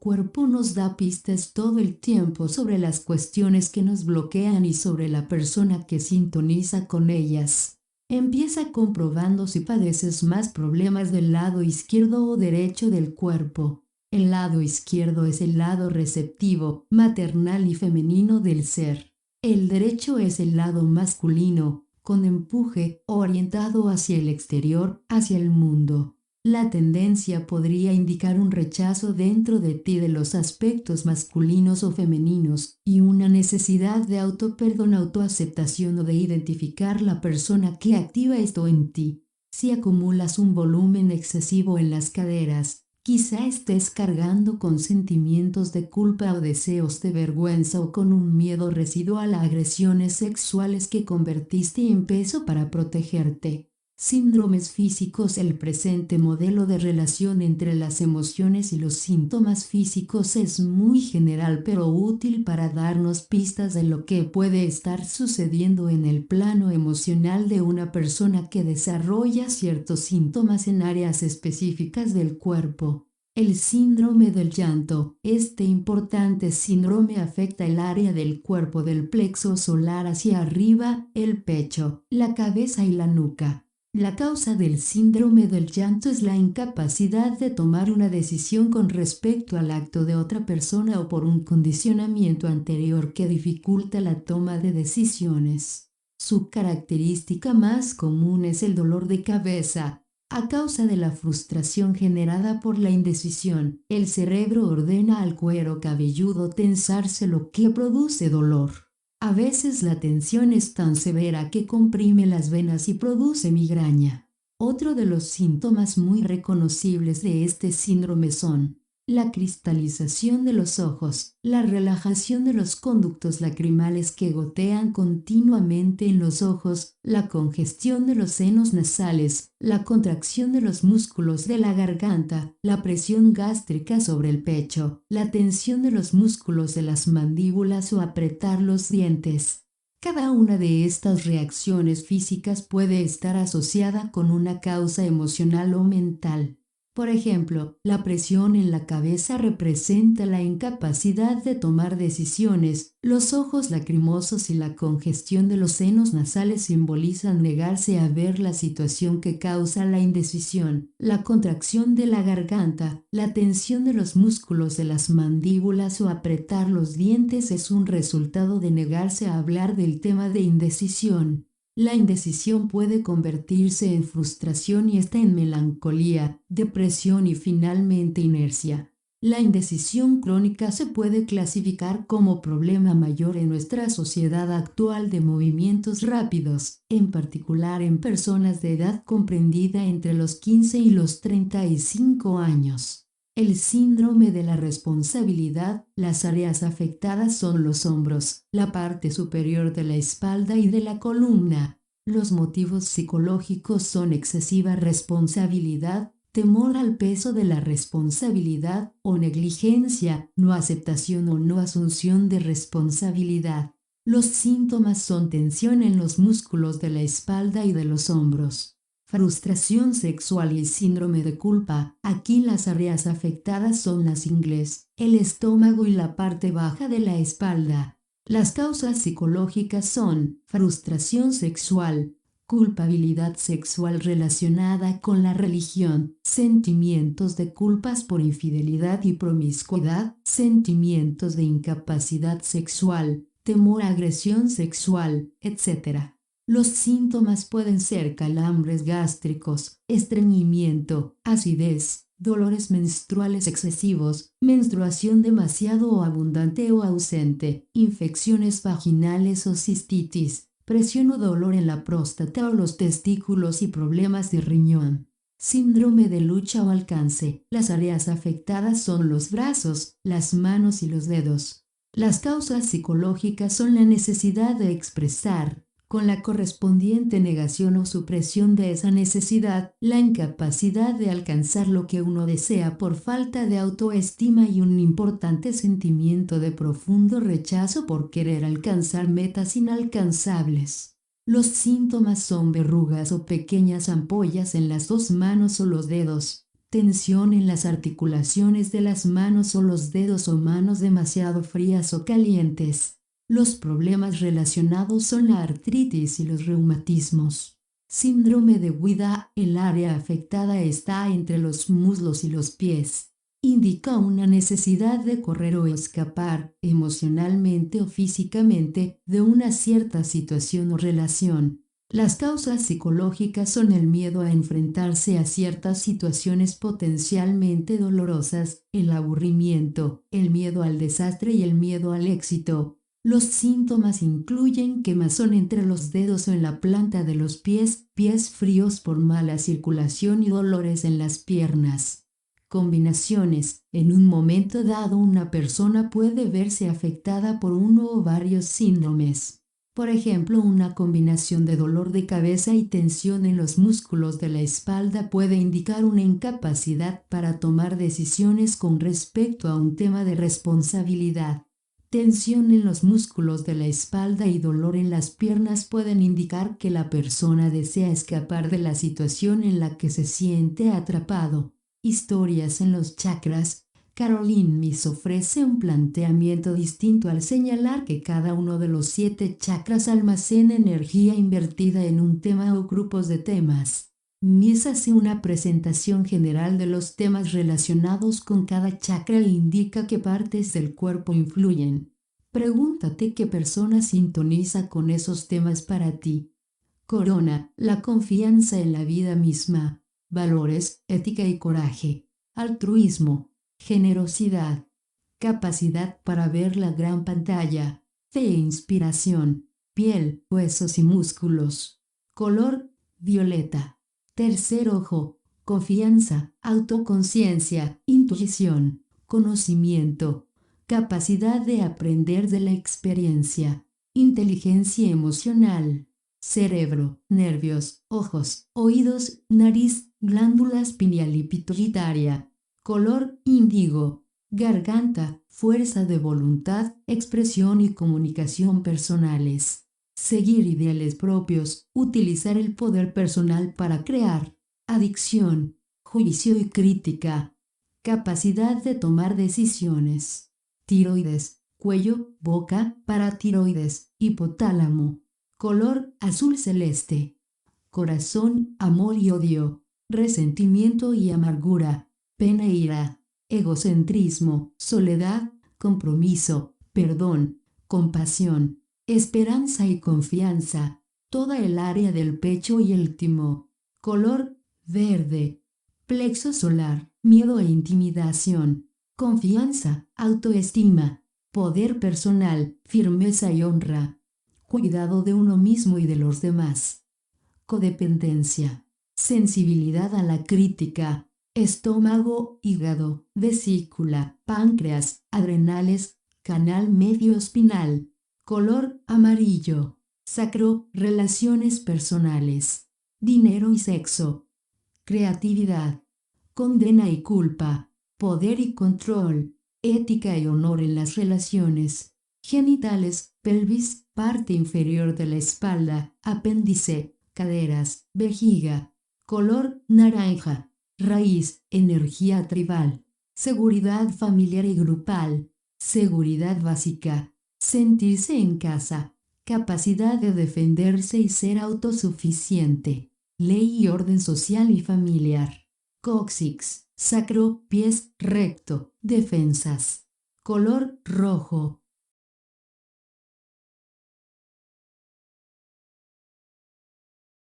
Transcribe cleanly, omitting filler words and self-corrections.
cuerpo nos da pistas todo el tiempo sobre las cuestiones que nos bloquean y sobre la persona que sintoniza con ellas. Empieza comprobando si padeces más problemas del lado izquierdo o derecho del cuerpo. El lado izquierdo es el lado receptivo, maternal y femenino del ser. El derecho es el lado masculino, con empuje, orientado hacia el exterior, hacia el mundo. La tendencia podría indicar un rechazo dentro de ti de los aspectos masculinos o femeninos y una necesidad de autoperdón, autoaceptación o de identificar la persona que activa esto en ti. Si acumulas un volumen excesivo en las caderas, quizá estés cargando con sentimientos de culpa o deseos de vergüenza o con un miedo residual a agresiones sexuales que convertiste en peso para protegerte. Síndromes físicos. El presente modelo de relación entre las emociones y los síntomas físicos es muy general pero útil para darnos pistas de lo que puede estar sucediendo en el plano emocional de una persona que desarrolla ciertos síntomas en áreas específicas del cuerpo. El síndrome del llanto. Este importante síndrome afecta el área del cuerpo del plexo solar hacia arriba, el pecho, la cabeza y la nuca. La causa del síndrome del llanto es la incapacidad de tomar una decisión con respecto al acto de otra persona o por un condicionamiento anterior que dificulta la toma de decisiones. Su característica más común es el dolor de cabeza. A causa de la frustración generada por la indecisión, el cerebro ordena al cuero cabelludo tensarse, lo que produce dolor. A veces la tensión es tan severa que comprime las venas y produce migraña. Otro de los síntomas muy reconocibles de este síndrome son la cristalización de los ojos, la relajación de los conductos lacrimales que gotean continuamente en los ojos, la congestión de los senos nasales, la contracción de los músculos de la garganta, la presión gástrica sobre el pecho, la tensión de los músculos de las mandíbulas o apretar los dientes. Cada una de estas reacciones físicas puede estar asociada con una causa emocional o mental. Por ejemplo, la presión en la cabeza representa la incapacidad de tomar decisiones, los ojos lacrimosos y la congestión de los senos nasales simbolizan negarse a ver la situación que causa la indecisión, la contracción de la garganta, la tensión de los músculos de las mandíbulas o apretar los dientes es un resultado de negarse a hablar del tema de indecisión. La indecisión puede convertirse en frustración y hasta en melancolía, depresión y finalmente inercia. La indecisión crónica se puede clasificar como problema mayor en nuestra sociedad actual de movimientos rápidos, en particular en personas de edad comprendida entre los 15 y los 35 años. El síndrome de la responsabilidad. Las áreas afectadas son los hombros, la parte superior de la espalda y de la columna. Los motivos psicológicos son excesiva responsabilidad, temor al peso de la responsabilidad o negligencia, no aceptación o no asunción de responsabilidad. Los síntomas son tensión en los músculos de la espalda y de los hombros. Frustración sexual y síndrome de culpa. Aquí las áreas afectadas son las ingles, el estómago y la parte baja de la espalda. Las causas psicológicas son frustración sexual, culpabilidad sexual relacionada con la religión, sentimientos de culpas por infidelidad y promiscuidad, sentimientos de incapacidad sexual, temor a agresión sexual, etc. Los síntomas pueden ser calambres gástricos, estreñimiento, acidez, dolores menstruales excesivos, menstruación demasiado o abundante o ausente, infecciones vaginales o cistitis, presión o dolor en la próstata o los testículos y problemas de riñón. Síndrome de lucha o alcance. Las áreas afectadas son los brazos, las manos y los dedos. Las causas psicológicas son la necesidad de expresar, con la correspondiente negación o supresión de esa necesidad, la incapacidad de alcanzar lo que uno desea por falta de autoestima y un importante sentimiento de profundo rechazo por querer alcanzar metas inalcanzables. Los síntomas son verrugas o pequeñas ampollas en las dos manos o los dedos, tensión en las articulaciones de las manos o los dedos o manos demasiado frías o calientes. Los problemas relacionados son la artritis y los reumatismos. Síndrome de Guida. El área afectada está entre los muslos y los pies. Indica una necesidad de correr o escapar, emocionalmente o físicamente, de una cierta situación o relación. Las causas psicológicas son el miedo a enfrentarse a ciertas situaciones potencialmente dolorosas, el aburrimiento, el miedo al desastre y el miedo al éxito. Los síntomas incluyen quemazón entre los dedos o en la planta de los pies, pies fríos por mala circulación y dolores en las piernas. Combinaciones. En un momento dado una persona puede verse afectada por uno o varios síndromes. Por ejemplo, una combinación de dolor de cabeza y tensión en los músculos de la espalda puede indicar una incapacidad para tomar decisiones con respecto a un tema de responsabilidad. Tensión en los músculos de la espalda y dolor en las piernas pueden indicar que la persona desea escapar de la situación en la que se siente atrapado. Historias en los chakras. Caroline Myss ofrece un planteamiento distinto al señalar que cada uno de los 7 chakras almacena energía invertida en un tema o grupos de temas. Myss hace una presentación general de los temas relacionados con cada chakra e indica qué partes del cuerpo influyen. Pregúntate qué persona sintoniza con esos temas para ti. Corona. La confianza en la vida misma. Valores, ética y coraje. Altruismo. Generosidad. Capacidad para ver la gran pantalla. Fe e inspiración. Piel, huesos y músculos. Color, violeta. Tercer ojo. Confianza, autoconciencia, intuición, conocimiento. Capacidad de aprender de la experiencia. Inteligencia emocional. Cerebro, nervios, ojos, oídos, nariz, glándulas pineal y pituitaria. Color índigo. Garganta, fuerza de voluntad, expresión y comunicación personales. Seguir ideales propios, utilizar el poder personal para crear. Adicción, juicio y crítica. Capacidad de tomar decisiones. Tiroides, cuello, boca, paratiroides, hipotálamo. Color azul celeste. Corazón, amor y odio. Resentimiento y amargura. Pena e ira. Egocentrismo, soledad, compromiso, perdón, compasión, esperanza y confianza. Toda el área del pecho y el timo. Color verde. Plexo solar, miedo e intimidación. Confianza, autoestima, poder personal, firmeza y honra. Cuidado de uno mismo y de los demás. Codependencia. Sensibilidad a la crítica. Estómago, hígado, vesícula, páncreas, adrenales, canal medio espinal. Color amarillo. Sacro, relaciones personales. Dinero y sexo. Creatividad. Condena y culpa. Poder y control. Ética y honor en las relaciones. Genitales, pelvis, parte inferior de la espalda, apéndice, caderas, vejiga. Color naranja. Raíz, energía tribal. Seguridad familiar y grupal. Seguridad básica. Sentirse en casa. Capacidad de defenderse y ser autosuficiente. Ley y orden social y familiar. Cóccix, sacro, pies, recto. Defensas. Color rojo.